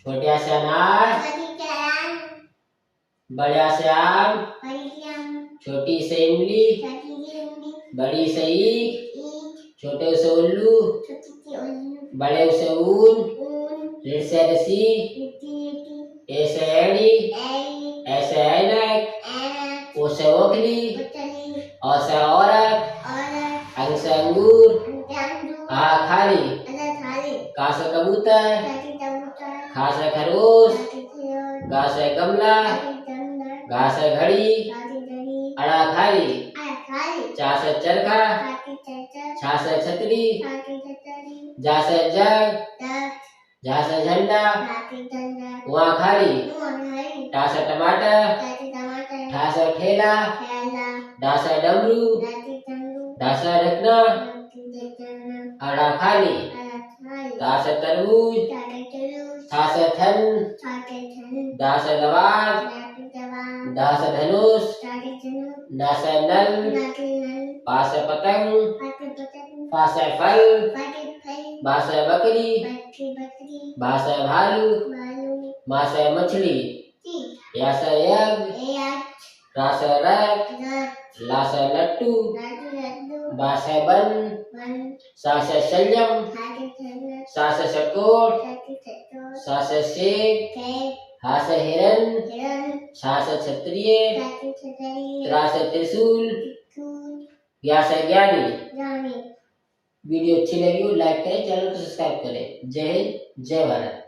छोट्या से अनार, बड़ा से आम, छोटी से इमली, बड़ी से ईख, छोटे से उल्लू, बड़े से ऊन, ऋ से ऋषि, ए से एड़ी, ए से ऐनक, ओ से ओखली, औ से औरत, अंग से अंगूर, आ खाली, का से कबूतर, खा से खरगोश, गा से गमला, गा से घड़ी, अड़ा खाली, चा से चरखा, छा से छतरी, जा से जग, झा से झंडा, वहाँ खाली, टा से टमाटर, ठा से ठेला, डा से डमरू, ढा से ढकना, अड़ा खाली, ता से तरबूज, था से थन, दा से दवात, धा से धनुष, ना से नल, पा से पतंग, फा से फल, बा से बकरी, भा से भालू, मा से मछली, या से यज्ञ, रा से रथ, ला से लट्टू, बा से बन, सा से संयम, सा से षटकोर, सा से शेर, हा से हिरण, छा से क्षत्रिय, त्रा से त्रिशूल, ज्ञा से ज्ञानी। वीडियो अच्छी लगी हो लाइक करें, चैनल को सब्सक्राइब करें। जय हिंद, जय भारत।